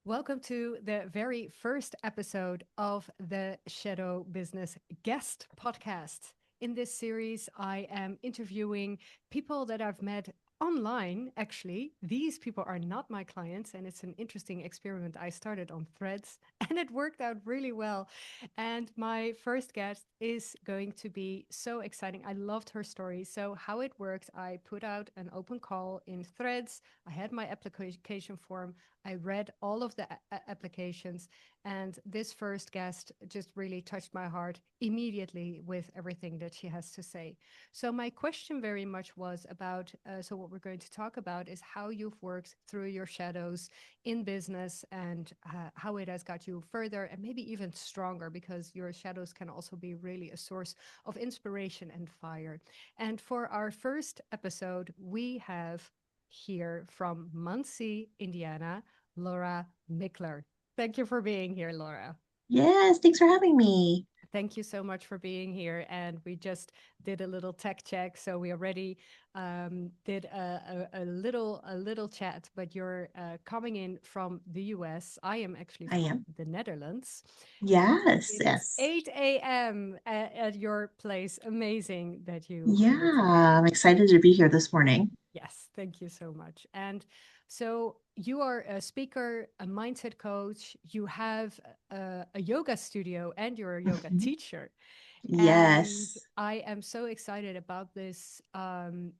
Welcome to the very first episode of the Shadow Business Guest Podcast. In this series, I am interviewing people that I've met online. Actually, these people are not my clients, and it's an interesting experiment I started on Threads, and it worked out really well. And my first guest is going to be so exciting. I loved her story. So, how it worked, I put out an open call in Threads. I had my application form. I read all of the applications, and this first guest just really touched my heart immediately with everything that she has to say. So, my question very much was about what we're going to talk about is how you've worked through your shadows in business and how it has got you further and maybe even stronger because your shadows can also be really a source of inspiration and fire. And for our first episode, we have here from Muncie, Indiana, Laura Mickler. Thank you for being here, Laura. Yes, thanks for having me. Thank you so much for being here. And we just did a little tech check, so we already did a little chat. But you're coming in from the US. I am actually I from am. the Netherlands. Yes, It is yes. 8 a.m. At your place. Amazing that you Yeah, made it. I'm excited to be here this morning. Yes, thank you so much. And so you are a speaker, a mindset coach, you have a yoga studio, and you're a yoga Mhm. teacher. And Yes. I am so excited about this.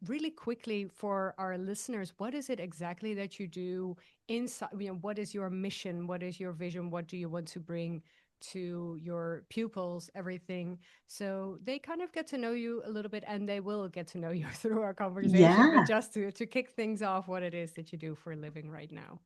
Really quickly for our listeners, what is it exactly that you do inside? What is your mission? What is your vision? What do you want to bring to your pupils? Everything. So they kind of get to know you a little bit, and they will get to know you through our conversation. But Yeah. just to kick things off, what it is that you do for a living right now.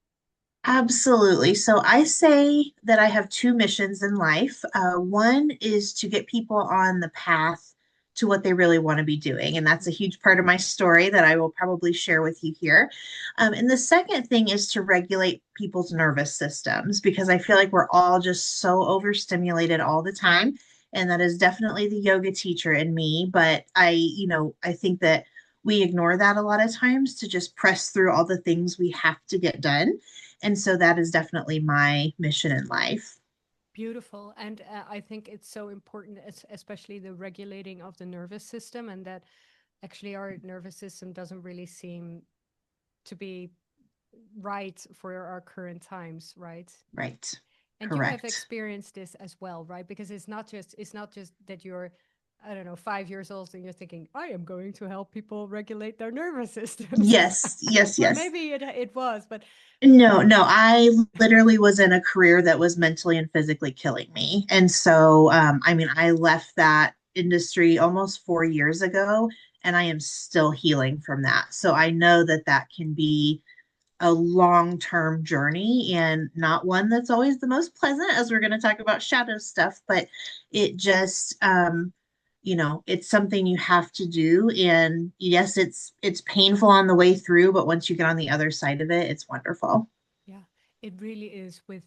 Absolutely. So I say that I have two missions in life. One is to get people on the path to what they really want to be doing. And that's a huge part of my story that I will probably share with you here. And the second thing is to regulate people's nervous systems because I feel like we're all just so overstimulated all the time. And that is definitely the yoga teacher in me. But I think that we ignore that a lot of times to just press through all the things we have to get done, and so that is definitely my mission in life. Beautiful. And I think it's so important, especially the regulating of the nervous system, and that actually our nervous system doesn't really seem to be right for our current times, right? Right. And you have Correct. experienced this as well, right? Because it's not just that you're, I don't know, 5 years old and you're thinking, I am going to help people regulate their nervous systems. Yes, yes, Well, yes. maybe it was, but No, no, I literally was in a career that was mentally and physically killing me. And so, I left that industry almost 4 years ago, and I am still healing from that. So I know that that can be a long-term journey and not one that's always the most pleasant, as we're going to talk about shadow stuff, but it just it's something you have to do. And yes, it's painful on the way through, but once you get on the other side of it, it's wonderful. yeah, it really is with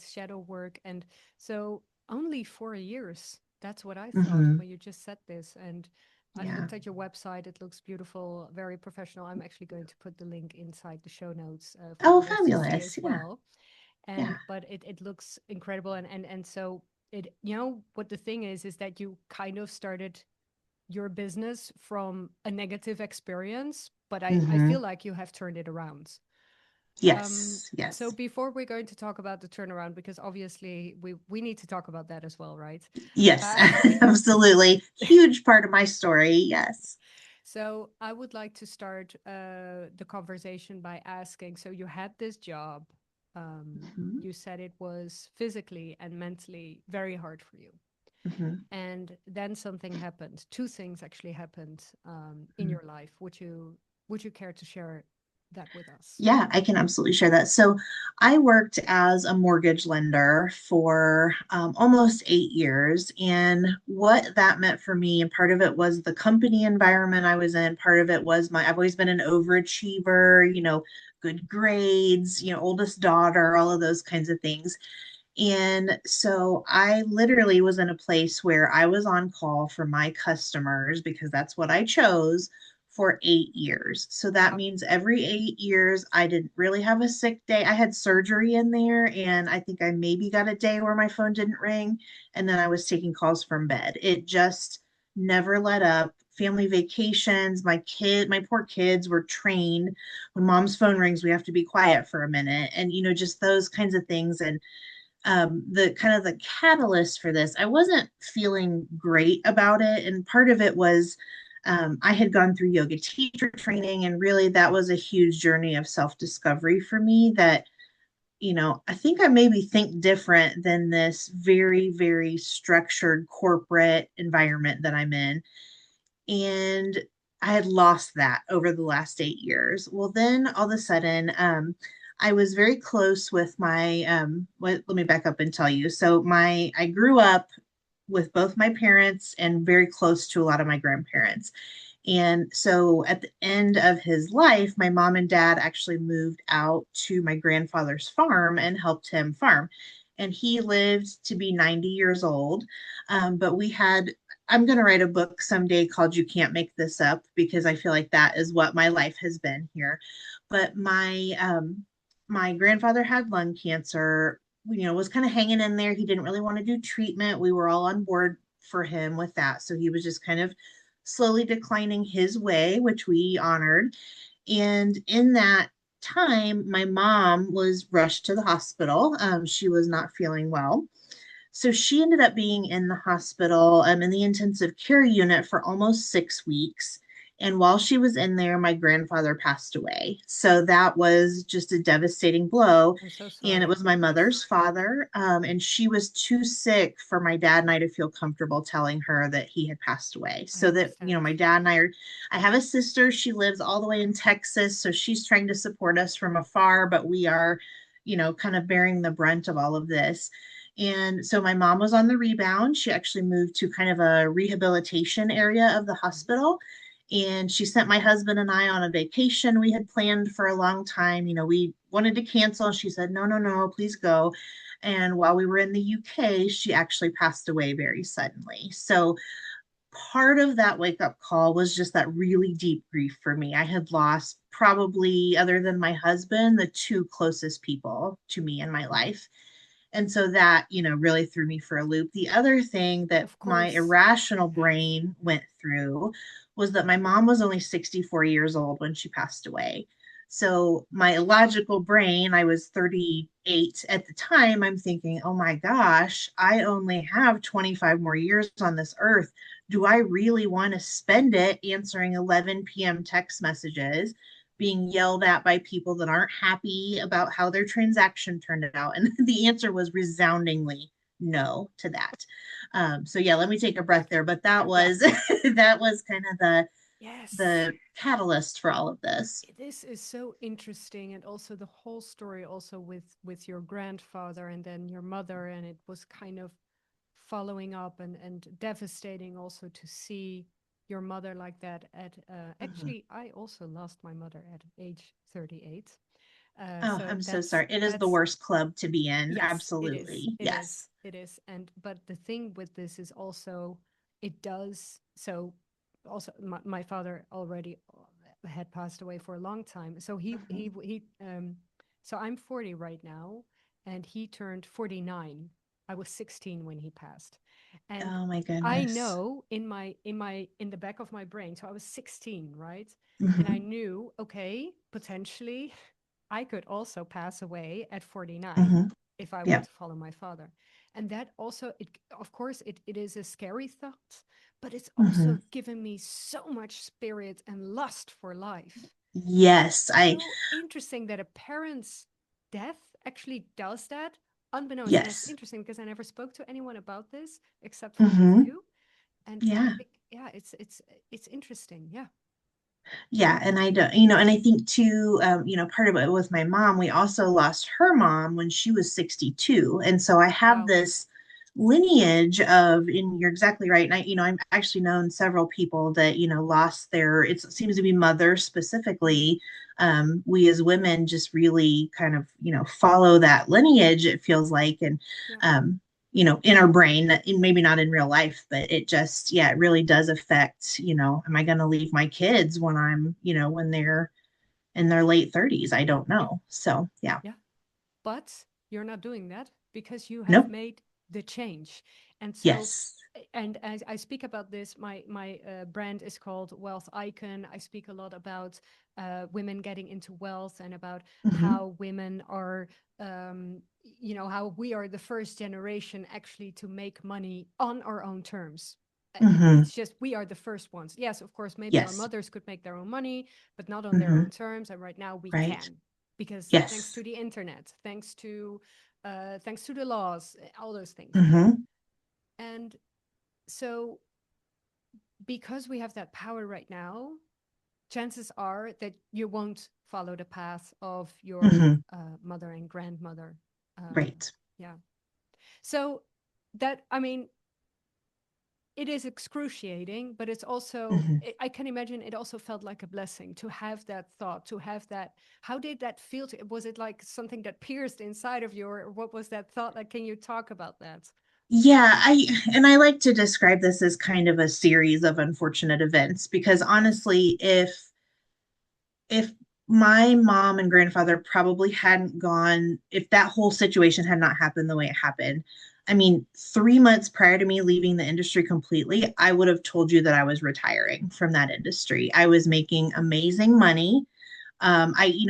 shadow work. And so only 4 years. That's what I thought Hmm. when you just said this. And I Yeah. looked at your website. It looks beautiful, very professional. I'm actually going to put the link inside the show notes for Oh, others to see fabulous. as Yeah. well. Yeah. And but it looks incredible. And so it, what the thing is that you kind of started your business from a negative experience, but I feel Hmm. like you have turned it around. um, Yes. so Yes. before we're going to talk about the turnaround, because obviously we need to talk about that as well, right? Yes. Uh, Absolutely. Huge part of my story. Yes. so I would like to start the conversation by asking. So you had this job. Hmm. You said it was physically and mentally very hard for you, Hmm. and then something happened. Two things actually happened in your life. Would you care to share that with us? Yeah, I can absolutely share that. So, I worked as a mortgage lender for almost 8 years. And what that meant for me, and part of it was the company environment I was in, part of it was I've always been an overachiever, good grades, oldest daughter, all of those kinds of things. And so I literally was in a place where I was on call for my customers because that's what I chose for 8 years. So that Wow. means every 8 years, I didn't really have a sick day. I had surgery in there, and I think I maybe got a day where my phone didn't ring. And then I was taking calls from bed. It just never let up. Family vacations, my poor kids were trained when mom's phone rings, we have to be quiet for a minute. And, just those kinds of things. And the kind of the catalyst for this, I wasn't feeling great about it. And part of it was I had gone through yoga teacher training, and really that was a huge journey of self discovery for me. That, I think I maybe think different than this very, very structured corporate environment that I'm in. And I had lost that over the last 8 years. Well, then all of a sudden, I was very close with my. Let me back up and tell you. So I grew up with both my parents and very close to a lot of my grandparents. And so at the end of his life, my mom and dad actually moved out to my grandfather's farm and helped him farm. And he lived to be 90 years old. But I'm going to write a book someday called You Can't Make This Up, because I feel like that is what my life has been here. But my grandfather had lung cancer, was kind of hanging in there. He didn't really want to do treatment. We were all on board for him with that. So he was just kind of slowly declining his way, which we honored. And in that time, my mom was rushed to the hospital. She was not feeling well. So she ended up being in the hospital, in the intensive care unit for almost 6 weeks. And while she was in there, my grandfather passed away. So that was just a devastating blow. I'm so And it sorry. was my Yes, mother's father. And she was too sick for my dad and I to feel comfortable telling her that he had passed away. I So that, understand. my dad and I have a sister. She lives all the way in Texas. So she's trying to support us from afar, but we are, kind of bearing the brunt of all of this. And so my mom was on the rebound. She actually moved to kind of a rehabilitation area of the hospital. And she sent my husband and I on a vacation we had planned for a long time. We wanted to cancel. She said, no, no, no, please go. And while we were in the UK, she actually passed away very suddenly. So part of that wake up call was just that really deep grief for me. I had lost, probably, other than my husband, the two closest people to me in my life. And so that, really threw me for a loop. The other thing that Of my course. irrational Yes. brain went through was that my mom was only 64 years old when she passed away. So my illogical brain, I was 38 at the time, I'm thinking, oh my gosh, I only have 25 more years on this earth. Do I really want to spend it answering 11 p.m. text messages, being yelled at by people that aren't happy about how their transaction turned out? And the answer was resoundingly no to that. So yeah, let me take a breath there. But that Yeah. was that was kind of Yes. the catalyst for all of this. This is so interesting, and also the whole story also with your grandfather and then your mother, and it was kind of following up and devastating also to see your mother like that at Mhm. actually I also lost my mother at age 38. Oh, So I'm so that's sorry. It is the that's worst club to be in. yes, it is. Absolutely. It is. Yes. It is. And but the thing with this is also it does so also my father already had passed away for a long time. So Mhm. so I'm 40 right now and he turned 49. I was 16 when he passed. And Oh my I goodness. know in the back of my brain, so I was 16, right? And I Hmm. knew, okay, potentially I could also pass away at 49 Hmm. if I were Yeah. to follow my father. And that also, of course, it is a scary thought, but it's Hmm. also given me so much spirit and lust for life. Yes. So interesting that a parent's death actually does that, unbeknownst. And it's Yes. interesting because I never spoke to anyone about this except for with Hmm. you. And I Yeah. think, yeah, it's interesting. Yeah. Yeah, and I don't, and I think too, part of it with my mom, we also lost her mom when she was 62. And so I have Wow. this lineage of, and you're exactly right. And I've actually known several people that, lost it seems to be mothers Hmm. specifically. We as women just really kind of, follow that lineage, it feels like. And Yeah. in our brain, that maybe not in real life, but it just, yeah, it really does affect, am I going to leave my kids when when they're in their late 30s? I don't Yeah. know. So, yeah. Yeah. But you're not doing that because you have Nope. made the change. And so, Yes. and as I speak about this, my brand is called Wealth Icon. I speak a lot about women getting into wealth and about Hmm. how women are, how we are the first generation actually to make money on our own terms. Hmm. It's just we are the first ones. Yes, of course, maybe our Yes. mothers could make their own money, but not on their Hmm. own terms. And right now we Right. can, because thanks to Yes. the internet, thanks to the laws, all those things. Hmm. And so, because we have that power right now, chances are that you won't follow the path of your Hmm. mother and grandmother. Um, Right. yeah. So that, I mean, it is excruciating, but it's also, Hmm. I can imagine it also felt like a blessing to have that thought, to have that. How did that feel? Was it like something that pierced inside of you, or what was that thought? Like, can you talk about that? Yeah, I like to describe this as kind of a series of unfortunate events because Yes. honestly, if my mom and grandfather probably hadn't gone, if that whole situation had not happened the way it happened, I mean, 3 months prior to me leaving the industry completely, I would have told you that I was retiring from that industry. I was making amazing money.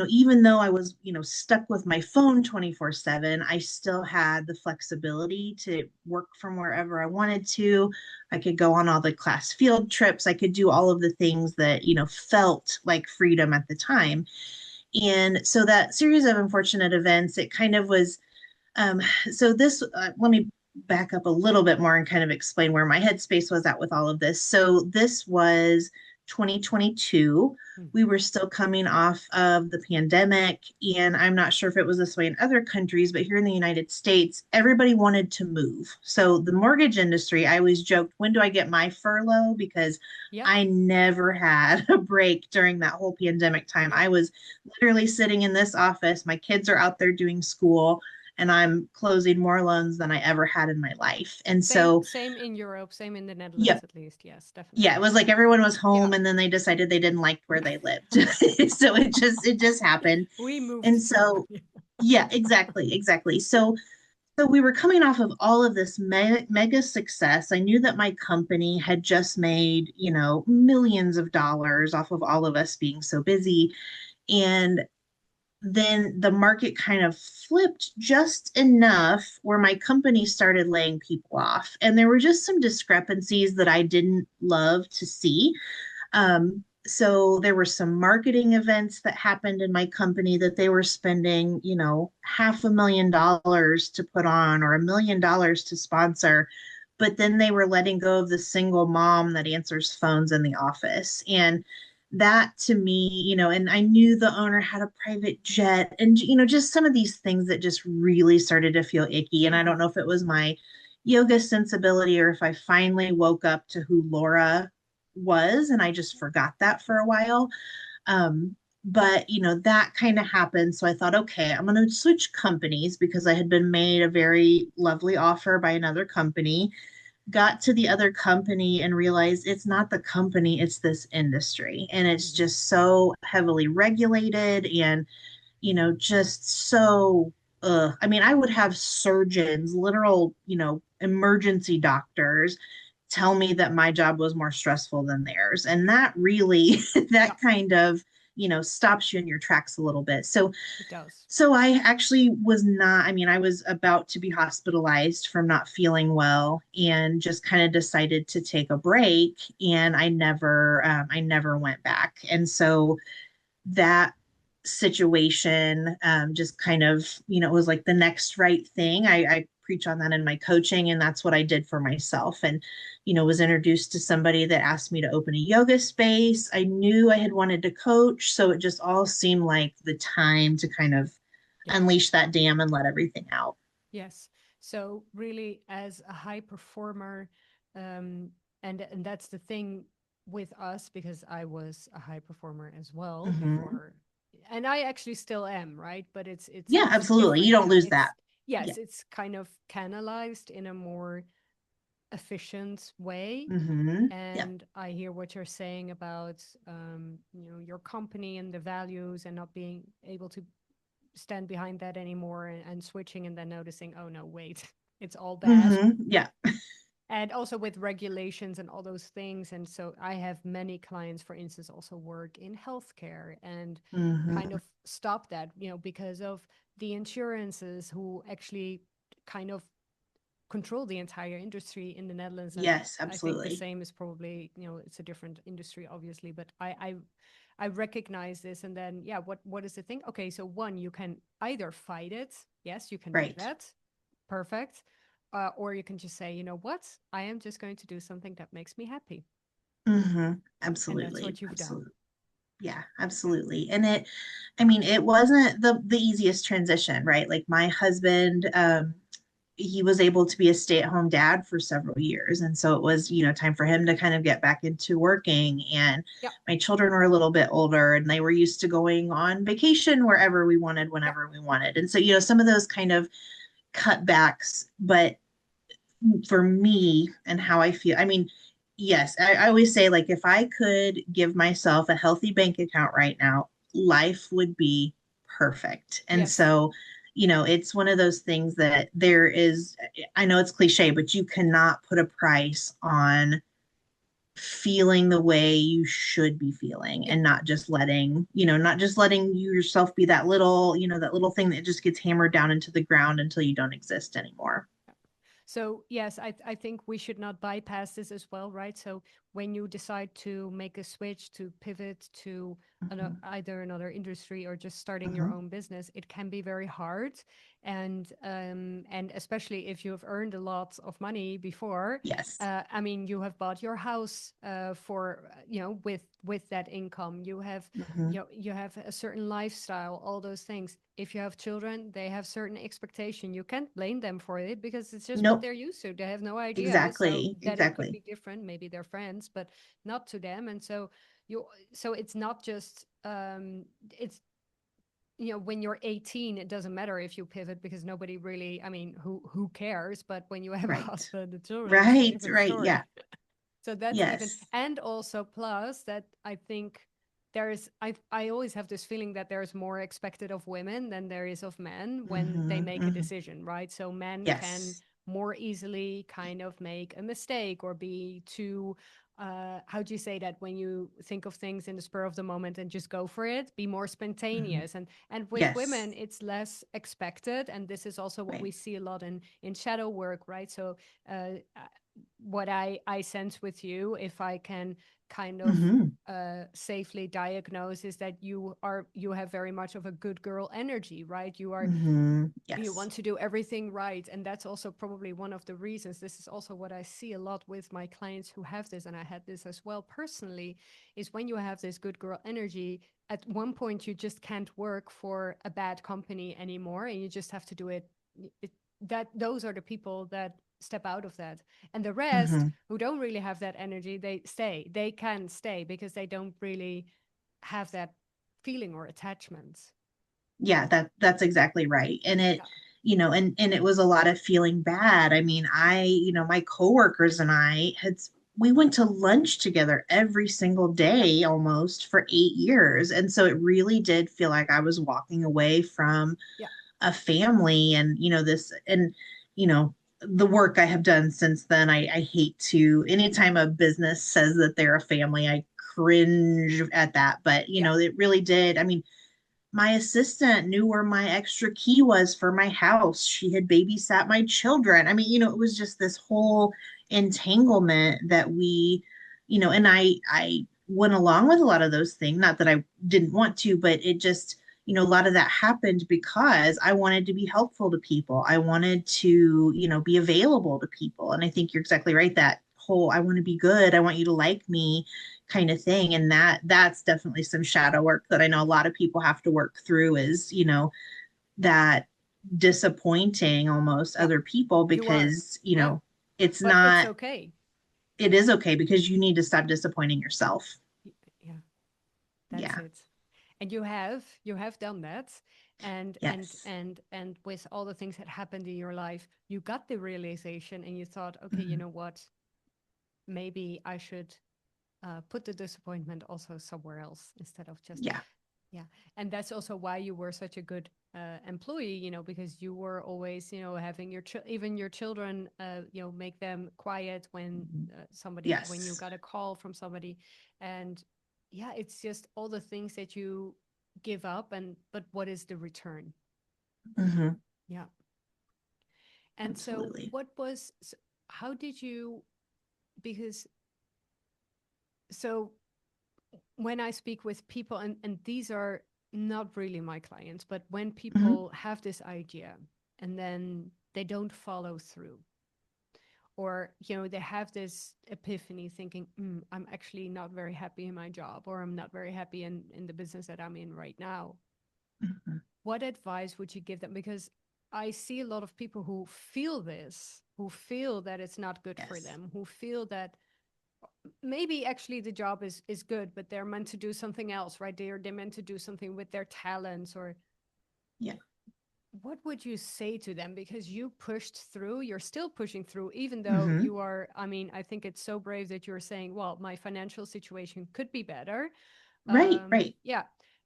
Even though I was, stuck with my phone 24/7, I still had the flexibility to work from wherever I wanted to. I could go on all the class field trips. I could do all of the things that, felt like freedom at the time. And so that series of unfortunate events, it kind of was um, let me back up a little bit more and kind of explain where my headspace was at with all of this. So this was 2022. Mm. We were still coming off of the pandemic, and I'm not sure if it was this way in other countries, but here in the United States, everybody wanted to move. So the mortgage industry, I always joked, when do I get my furlough? Because Yep. I never had a break during that whole pandemic time. Yep. I was literally sitting in this office. My kids are out there doing school and I'm closing more loans than I ever had in my life. And Same, so, same in Europe, same in the yeah, Netherlands, at least. Yes, yeah, it definitely. was like everyone was Yeah. home and then they decided they didn't like where Yeah. they lived. So it just happened. We And moved too. so, yeah, exactly, exactly. So we were coming off of all of this mega success. I knew that my company had just made, millions of dollars off of all of us being so busy. And then the market kind of flipped just enough where my company started laying people off. And there were just some discrepancies that I didn't love to see. So there were some marketing events that happened in my company that they were spending, $500,000 to put on or $1 million to sponsor. But then they were letting go of the single mom that answers phones in the office. And that to me, and I knew the owner had a private jet and, just some of these things that just really started to feel icky. And I don't Hmm. know if it was my yoga sensibility or if I finally woke up to who Laura was and I just forgot that for a while. Um, but that kind of happened. So I thought, okay, I'm going to switch companies because I had been made a very lovely offer by another company. Got to the other company and realized it's not the company, it's this industry. And it's Hmm. just so heavily regulated and, just so, I mean, I would have surgeons, literal, emergency doctors tell me that my job was more stressful than theirs. And that really, Yeah, that kind of, stops you in your tracks a little bit. So it does. so I actually was not, I mean, I was about to be hospitalized from not feeling well and just kind of decided to take a break and I never went back. And so that situation just kind of, it was like the next right thing. I preach on that in my coaching, and that's what I did for myself. And, was introduced to somebody that asked me to open a yoga space. I knew I had wanted to coach. So it just all seemed like the time to kind of Yeah. unleash that dam and let everything out. Yes. So really, as a high performer, um, and that's the thing with us, because I was a high performer as well Hmm. before, and I actually still am, right? But it's Yeah, it's absolutely. You different don't now. lose that. yes, Yeah. it's kind of canalized in a more efficient way. Yep. And I hear what you're saying about your company and the values and not being able to stand behind that anymore, and switching and then noticing, oh no, wait, it's all bad. Yeah. And also with regulations and all those things. And so I have many clients, for instance, also work in healthcare and kind hmm of stop that, because of the insurances who actually kind of control the entire industry in the Netherlands. And Yes, I think the absolutely. same is probably, it's a different industry, obviously, but I recognize this. And then, yeah, what is the thing? Okay, so one, you can either fight it. Yes, you can do Right. that. Perfect. Or you can just say, you know what? I am just going to do something that makes me happy. And that's Absolutely. what you've done. Absolutely. Yeah, Yeah. absolutely. And I mean, it wasn't the easiest transition, right? Like my husband, he was able to be a stay-at-home dad for several years. And so it was, time for him to kind of get back into working. And Yep. my children were a little bit older and they were used to going on vacation wherever we wanted, Yep. whenever we wanted. And so, some of those kind of cutbacks, but for me and how I feel. I mean, yes, I always say, like, if I could give myself a healthy bank account right now, life would be perfect. And Yes. so, it's one of those things that there is, I know it's cliche, but you cannot put a price on feeling the way you should be feeling Yeah. and not just letting you yourself be that little thing that just gets hammered down into the ground until you don't exist anymore. So yes, I think we should not bypass this as well, right? So when you decide to make a switch, to pivot to Mhm, either another industry or just starting your mhm. own business, it can be very hard, and especially if you have earned a lot of money before. Yes. I mean, you have bought your house for with that income. You have Mhm. you have a certain lifestyle, all those things. If you have children, they have certain expectation. You can't blame them for it because it's just what Nope. they're used to. They have no idea. So Exactly. that it could Exactly. be different. Maybe they're friends, but not to them. And so you so it's not just it's when you're 18, it doesn't matter if you pivot because nobody really, I mean, who cares? But when you have a Right. husband and children, it's a Right. different Right. Yeah. story. So that's even, Yes. and also plus that I think there's I always have this feeling that there's more expected of women than there is of men when they hmm make a hmm decision, right? So men can Yes. more easily kind of make a mistake or be too how do you say that, when you think of things in the spur of the moment and just go for it, be more hmm spontaneous. And with Yes. women it's less expected, and this is also what Right. we see a lot in shadow work, right? So uh, what I sense with you, if I can kind of hmm safely diagnose, is that you have very much of a good girl energy, right? You Yes. want to do everything right, and that's also probably one of the reasons. This is also what I see a lot with my clients who have this, and I had this as well personally, is when you have this good girl energy, at one point you just can't work for a bad company anymore, and you just have to do it that those are the people that step out of that. And the rest hmm who don't really have that energy, they can stay because they don't really have that feeling or attachment. Yeah, that's exactly right. And it, Yeah. and it was a lot of feeling bad. I mean, my coworkers and I we went to lunch together every single Yeah. day almost for 8 years. And so it really did feel like I was walking away from Yeah. a family and you know the work I have done since then. I hate to, anytime a business says that they're a family, I cringe at that, but Yeah. it really did. I mean, my assistant knew where my extra key was for my house. She had babysat my children. I mean, it was just this whole entanglement that and I went along with a lot of those things. Not that I didn't want to, but it just, a lot of that happened because I wanted to be helpful to people. I wanted to, be available to people. And I think you're exactly right. That whole, I want to be good. I want you to like me kind of thing. And that's definitely some shadow work that I know a lot of people have to work through, is that disappointing almost Yeah. other people, You are. because Yeah. it's But it's not, okay. it is okay, because you need to stop disappointing yourself. Yeah. That's Yeah. it. And you have done that. Yes. And with all the things that happened in your life, you got the realization and you thought, okay, you Mhm. know what, maybe I should put the disappointment also somewhere else instead of just, Yeah. yeah. And that's also why you were such a good employee, because you were always, having even your children, make them quiet when Mhm. when you Yes. got a call from somebody. And yeah, it's just all the things that you give up, but what is the return? Hmm. Yeah. And so Absolutely. how did you, because so when I speak with people, and these are not really my clients, but when Hmm. people have this idea and then they don't follow through, or they have this epiphany thinking, I'm actually not very happy in my job, or I'm not very happy in the business that I'm in right now. Hmm. What advice would you give them? Because I see a lot of people who feel this, who feel that it's not good for Yes. them, who feel that maybe actually the job is good, but they're meant to do something else, right? They're meant to do something with their talents. Or Yeah. what would you say to them? Because you pushed through, you're still pushing through, even though Hmm. you are, I mean, I think it's so brave that you're saying, well, my financial situation could be better. Right. Right. Yeah.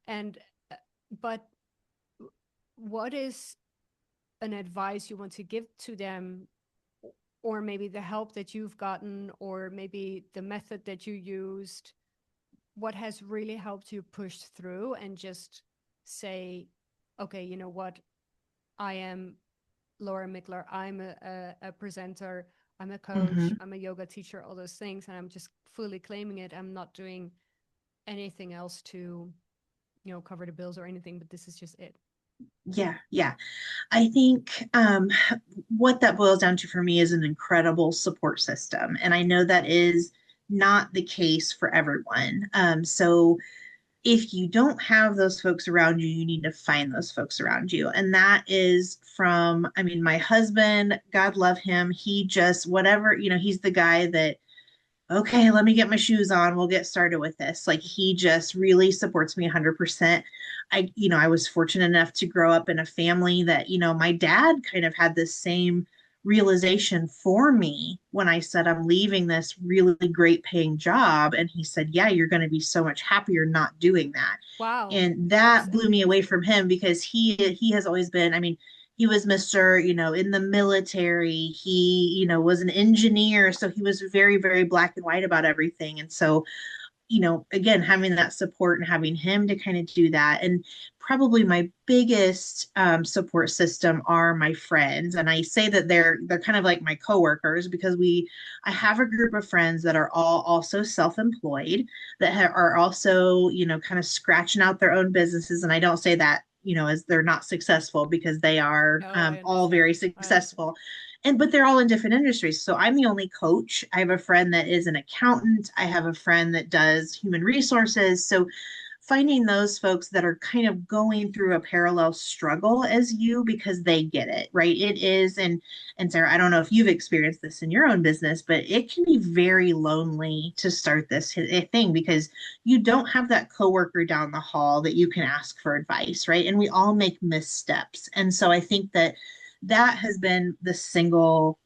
And uh, but what is an advice you want to give to them, or maybe the help that you've gotten, or maybe the method that you used? What has really helped you push through and just say, okay, you know what, I am Laura Mickler, I'm a presenter, I'm a coach, Hmm. I'm a yoga teacher, all those things, and I'm just fully claiming it. I'm not doing anything else to cover the bills or anything, but this is just it. Yeah. Yeah. I think what that boils down to for me is an incredible support system. And I know that is not the case for everyone. So if you don't have those folks around you, you need to find those folks around you. And that is from, I mean, my husband, God love him. He just, whatever, he's the guy that, okay, let me get my shoes on. We'll get started with this. Like he just really supports me 100%. I was fortunate enough to grow up in a family that, my dad kind of had this same realization for me when I said I'm leaving this really great paying job. And he said, yeah, you're going to be so much happier not doing that. Wow, And that's that blew me away amazing. from him because he has always been, I mean, he was Mr., in the military. He, was an engineer. So he was very, very black and white about everything. And so, again, having that support and having him to kind of do that. And probably my biggest support system are my friends. And I say that they're kind of like my coworkers because I have a group of friends that are all also self-employed that are also, kind of scratching out their own businesses. And I don't say that, as they're not successful because they are No, I all very understand. I understand. successful, but they're all in different industries. So I'm the only coach. I have a friend that is an accountant. I have a friend that does human resources. So finding those folks that are kind of going through a parallel struggle as you because they get it, right? It is, and Sarah, I don't know if you've experienced this in your own business, but it can be very lonely to start this thing because you don't have that coworker down the hall that you can ask for advice, right? And we all make missteps. And so I think that has been the single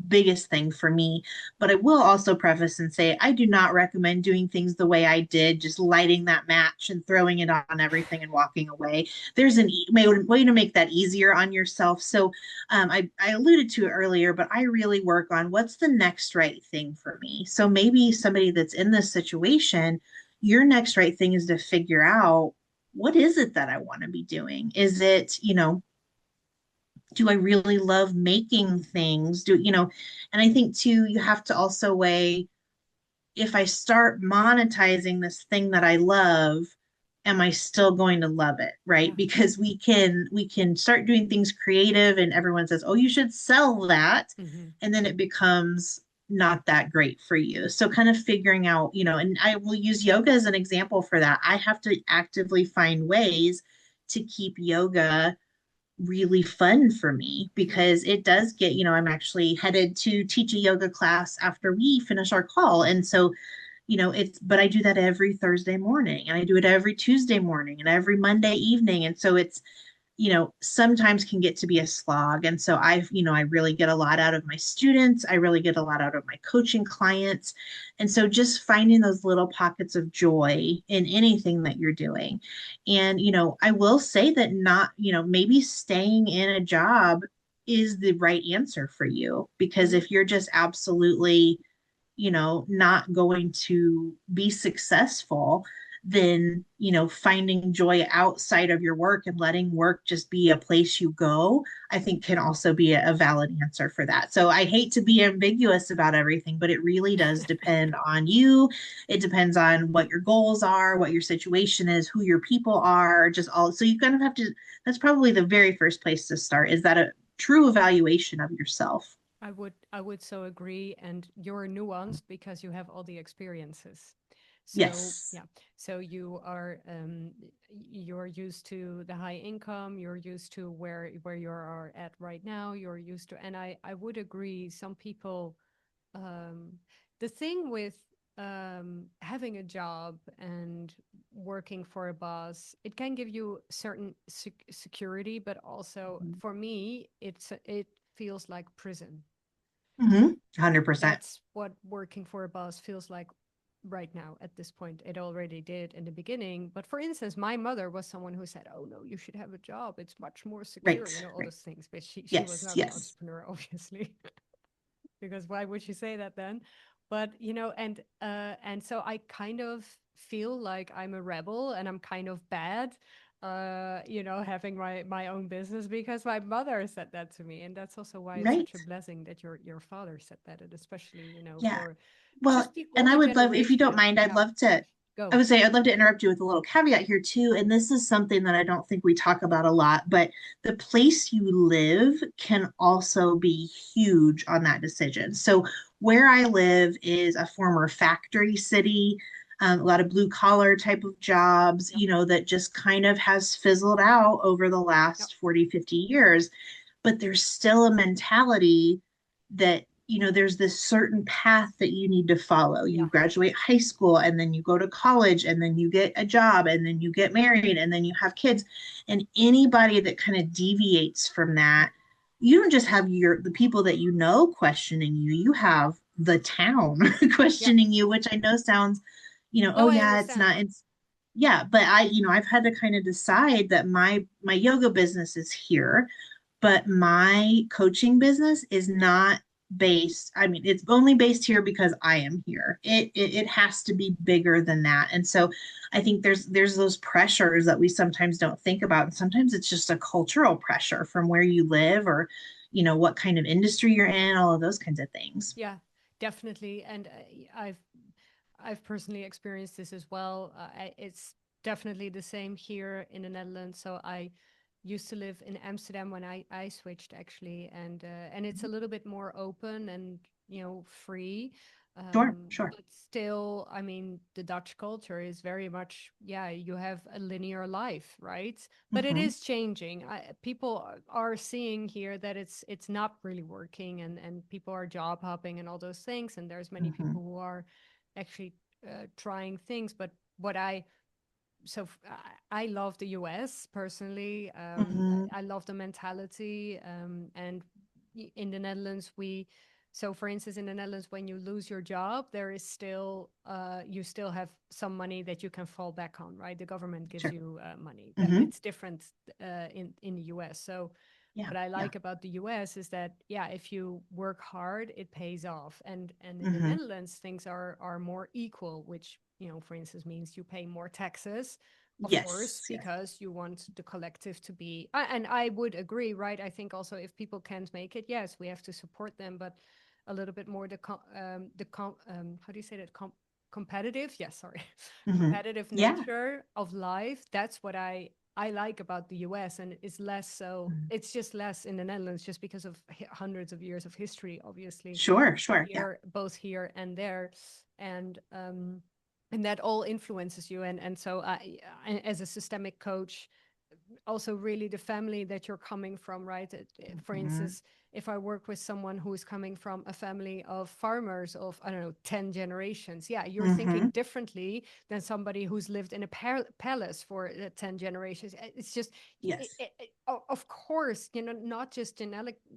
biggest thing for me. But I will also preface and say I do not recommend doing things the way I did, just lighting that match and throwing it on everything and walking away. There's way to make that easier on yourself. So I alluded to it earlier, but I really work on what's the next right thing for me. So maybe somebody that's in this situation, your next right thing is to figure out what is it that I want to be doing? Is it, do I really love making things? And I think too, you have to also weigh, if I start monetizing this thing that I love, am I still going to love it? Right. Yeah. Because we can start doing things creative and everyone says, oh, you should sell that. Hmm. And then it becomes not that great for you. So kind of figuring out, and I will use yoga as an example for that. I have to actively find ways to keep yoga really fun for me Hmm. because it does get, I'm actually headed to teach a yoga class after we finish our call. And so, but I do that every Thursday morning and I do it every Tuesday morning and every Monday evening. And so it's sometimes can get to be a slog. And so I really get a lot out of my students. I really get a lot out of my coaching clients. And so just finding those little pockets of joy in anything that you're doing. And, I will say that not, maybe staying in a job is the right answer for you, because Mhm. if you're just absolutely not going to be successful, then, finding joy outside of your work and letting work just be a place you go, I think can also be a valid answer for that. So I hate to be ambiguous about everything, but it really does depend on you. It depends on what your goals are, what your situation is, who your people are, just all. So you kind of have to, that's probably the very first place to start, is that a true evaluation of yourself. I would so agree. And you're nuanced because you have all the experiences. So Yes. yeah, so you're used to the high income, you're used to where you are at right now, you're used to, and I would agree. Some people, um, the thing with having a job and working for a boss, it can give you certain security, but also Mhm. for me, it feels like prison. 100%. That's what working for a boss feels like right now at this point. It already did in the beginning. But for instance, my mother was someone who said, "Oh no, you should have a job. It's much more secure," Right. all Right. those things. But she was Yes. not an Yes. entrepreneur, obviously, because why would she say that then? But and so I kind of feel like I'm a rebel and I'm kind of bad, having my own business because my mother said that to me, and that's also why it's Right. such a blessing that your father said that, and especially Yeah. for Well, just the and I older would love, if you don't generation. mind, I'd Yeah, love to, I go. would say, I'd love to interrupt you with a little caveat here too. And this is something that I don't think we talk about a lot, but the place you live can also be huge on that decision. So where I live is a former factory city, a lot of blue collar type of jobs, Yep, that just kind of has fizzled out over the yep, last 40, 50 years. But there's still a mentality that there's this certain path that you need to follow. You yeah, graduate high school and then you go to college and then you get a job and then you get married and then you have kids. And anybody that kind of deviates from that, you don't just have the people that questioning you, you have the town yeah. questioning you, which I know sounds, oh No, I yeah, it's understand. not, it's yeah, but I've had to kind of decide that my yoga business is here, but my coaching business is not based. I mean, it's only based here because I am here. It has to be bigger than that. And so I think there's those pressures that we sometimes don't think about. And sometimes it's just a cultural pressure from where you live, or what kind of industry you're in, all of those kinds of things. Yeah, definitely. And I've personally experienced this as well. It's definitely the same here in the Netherlands. So I used to live in Amsterdam when I switched actually, and it's a little bit more open and free. Sure, sure. But still, I mean, the Dutch culture is very much, yeah, you have a linear life, right? But it Mm-hmm, is changing. People are seeing here that it's not really working, and people are job hopping and all those things. And there's many mm-hmm, people who are actually trying things. But what I so f- I love the US personally. mm-hmm. I love the mentality. And in the Netherlands, so for instance, in the Netherlands, when you lose your job, there is still, you still have some money that you can fall back on, right? The government gives Sure. you money. That Mm-hmm. it's different in the US. So Yeah, what I yeah. like about the US is that, yeah, if you work hard, it pays off. And in the Mm-hmm. Netherlands, things are more equal, which, for instance, means you pay more taxes, of course, Yes, yes. because you want the collective to be. And I would agree, right? I think also if people can't make it, yes, we have to support them, but a little bit more how do you say that? Competitive, yes, sorry, Mm-hmm. competitive Yeah. nature of life. That's what I like about the US, and it's less so. Mm. It's just less in the Netherlands, just because of hundreds of years of history, obviously, Sure, sure. Yeah. here, both here and there, and and that all influences you. And so, as a systemic coach, also really the family that you're coming from, right? For Mhm. instance, if I work with someone who is coming from a family of farmers of, I don't know, 10 generations, yeah, you're thinking Mhm. differently than somebody who's lived in a palace for 10 generations. It's just, Yes. of course, not just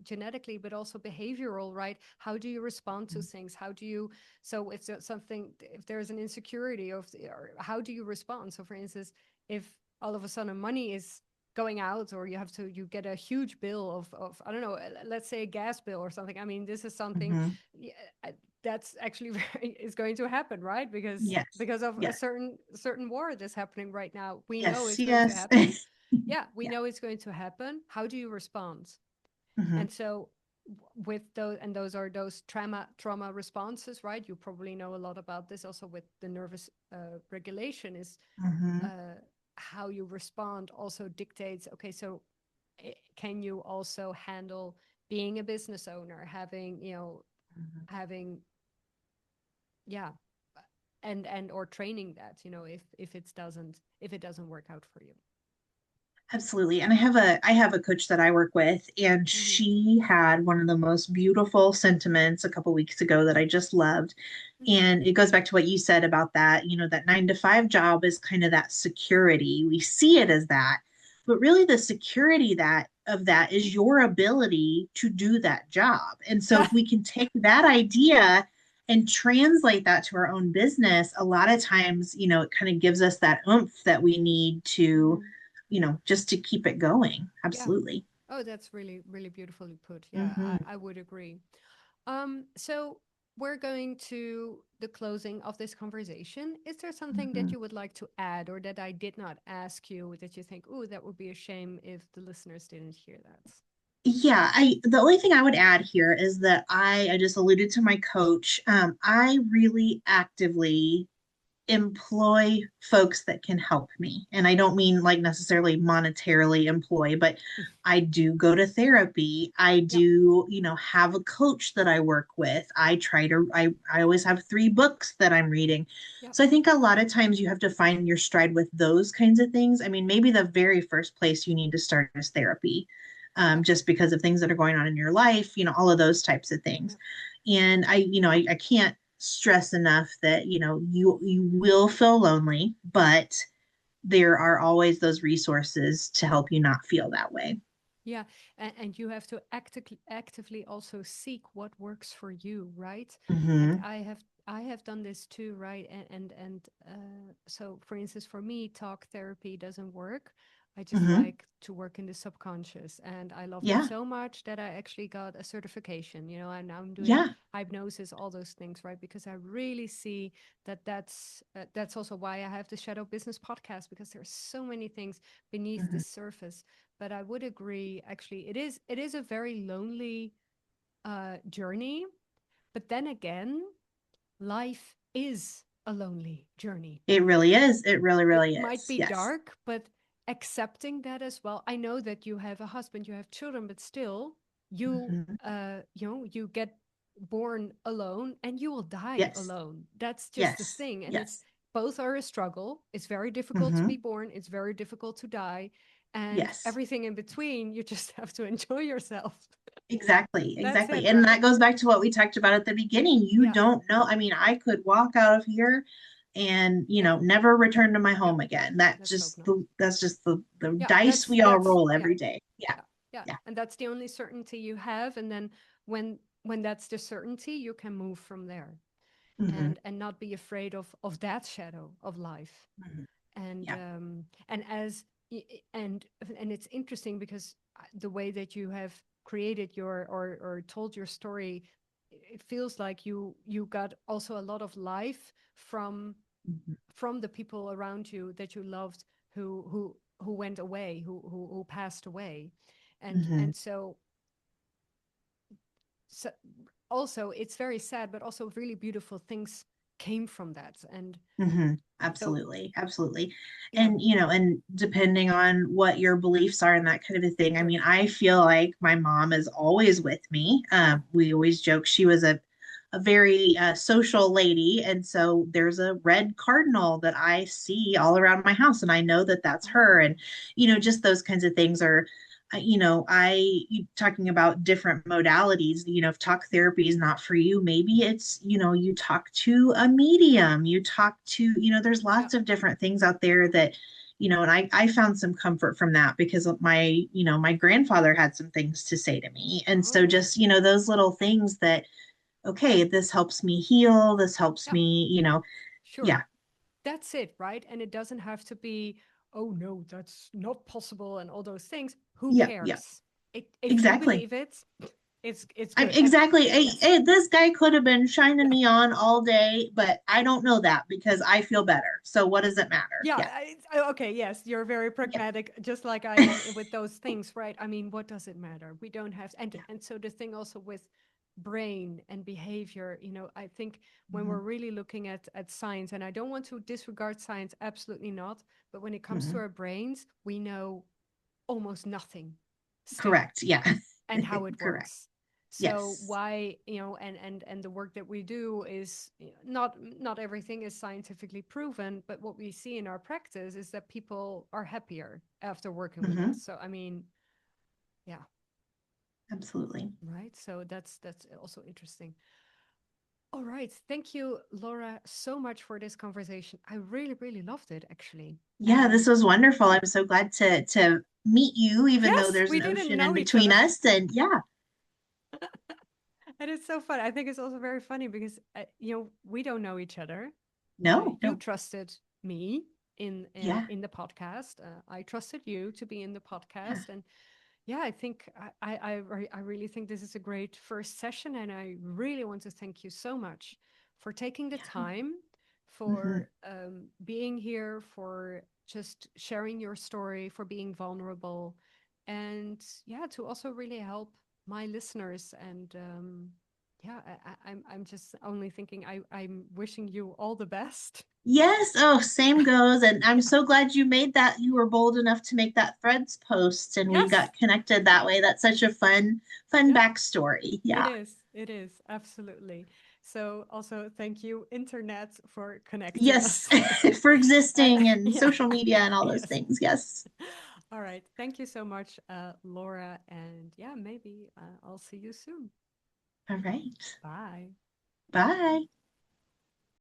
genetically, but also behavioral, right? How do you respond to Mhm. things? How do you, so if there's something, if there's an insecurity of, or how do you respond? So for instance, if all of a sudden money is going out, or you get a huge bill of I don't know, let's say a gas bill or something. I mean, this is something, Mhm. yeah, that's actually very, is going to happen, right? Yes. Because of a Yes. certain war that's happening right now. We know Yes. it's going to Yes. happen. Yeah, we Yeah. know it's going to happen. How do you respond? Mhm. And so with those, and those are those trauma responses, right? You probably know a lot about this also with the nervous regulation is Mhm. uh, how you respond also dictates, okay, so can you also handle being a business owner, having, Mhm. having, yeah, and or training that, if it doesn't work out for you. Absolutely. And I have a coach that I work with, and Mm-hmm. she had one of the most beautiful sentiments a couple weeks ago that I just loved. Mm-hmm. And it goes back to what you said about that, that 9 to 5 job is kind of that security. We see it as that, but really the security that of that is your ability to do that job. And so if we can take that idea and translate that to our own business, a lot of times, it kind of gives us that oomph that we need to, Mm-hmm. just to keep it going. Yeah. Absolutely. Oh, that's really, really beautifully put. Yeah, Hmm. I would agree. So we're going to the closing of this conversation. Is there something that Hmm. you would like to add, or that I did not ask you, that you think, oh, that would be a shame if the listeners didn't hear that? Yeah, the only thing I would add here is that I just alluded to my coach. I really actively employ folks that can help me. And I don't mean like necessarily monetarily employ, but I do go to therapy. I Yep. do, have a coach that I work with. I always have 3 books that I'm reading. Yep. So I think a lot of times you have to find your stride with those kinds of things. I mean, maybe the very first place you need to start is therapy, Yep. just because of things that are going on in your life, all of those types of things. Yep. And I can't stress enough that you will feel lonely, but there are always those resources to help you not feel that way. Yeah, and you have to actively also seek what works for you, right? And Hmm. I have done this too, right? And so, for instance, for me, talk therapy doesn't work. I just Hmm. like to work in the subconscious, and I loved it Yeah. so much that I actually got a certification. And now I'm doing Yeah. hypnosis, all those things, right? Because I really see that that's also why I have the Shadow Business podcast, because there's so many things beneath the Hmm. surface. But I would agree, actually, it is a very lonely journey. But then again, life is a lonely journey. It really is. It really, It really might is. be Yes. dark, but accepting that as well. I know that you have a husband, you have children, but still, Hmm. you get born alone and you will die Yes. alone. That's just the Yes. thing. And it's Yes. both are a struggle. It's very difficult to be Hmm. born, it's very difficult to die. And Yes. everything in between, you just have to enjoy yourself. Exactly, That's exactly. it, And that right? goes back to what we talked about at the beginning. You Yeah, don't know. I mean, I could walk out of here and, yeah, never return to my yeah. home again. That Let's hope just not. the Yeah, dice that's we all that's roll yeah. every day. Yeah. Yeah, yeah, Yeah. and that's the only certainty you have. And then when that's the certainty, you can move from there, Hmm. and not be afraid of that shadow of life. Hmm. And Yeah. and as and it's interesting because the way that you have created your or told your story, it feels like you got also a lot of life Hmm. from the people around you that you loved, who went away, who passed away. and Hmm. and so so also it's very sad, but also really beautiful things came from that. And Hmm. so Absolutely. Absolutely. yeah, And depending on what your beliefs are and that kind of a thing, I right, mean, I feel like my mom is always with me. yeah, We always joke she was a very social lady. And so there's a red cardinal that I see all around my house, and I know that that's her. Oh, And, just those kinds of things are. Talking about different modalities, if talk therapy is not for you, maybe it's, you talk to a medium, you talk to, there's yeah. lots of different things out there that, and I found some comfort from that because of my grandfather had some things to say to me. And so Oh, just, those little things that, okay, this helps me heal, this helps yeah, me, sure. yeah, That's it, right? And it doesn't have to be, oh no, that's not possible and all those things. Who yeah, yeah, cares? If you exactly. believe it, it's I'm good. And exactly. yes. This guy could have been shining Yeah. me on all day, but I don't know that because I feel better. So what does it matter? Yeah, Yeah, okay, yes, you're very yeah, pragmatic, just like I am with those things, right? I mean, what does it matter? We don't have, yeah. and so the thing also with brain and behavior, I think when we're Hmm. really looking at science, and I don't want to disregard science, absolutely not, but when it comes to Hmm. our brains, we know almost nothing still, Correct. Yeah. and how it Correct. works. So Yes. why, and the work that we do is, not everything is scientifically proven, but what we see in our practice is that people are happier after working with us. Hmm. So I mean, yeah, Absolutely. right. So that's also interesting. All right. Thank you, Laura, so much for this conversation. I really, really loved it actually. Yeah, this And was wonderful. I'm so glad to meet you, even though yes, there's we an didn't ocean in know each between other. us. And yeah, And it's so fun. I think it's also very funny because we don't know each other. no, You no, trusted me yeah, in the podcast. I trusted you to be in the yeah, podcast, and yeah, I think I really think this is a great first session, and I really want to thank you so much for taking the yeah. time, Hmm. for being here, for just sharing your story, for being vulnerable, and yeah, to also really help my listeners. And yeah, I'm just only thinking I'm wishing you all the best. Yes. Oh, same goes. And I'm Yeah. so glad you made that. You were bold enough to make that Threads post, and we Yes. got connected that way. That's such a fun Yeah. backstory. It Yeah. is. It is. Absolutely. So also thank you, Internet, for connecting Yes, us. for And existing and yeah. social media and all those Yes. things. Yes. All right. Thank you so much, Laura. And yeah, maybe I'll see you soon. All right. Bye. Bye.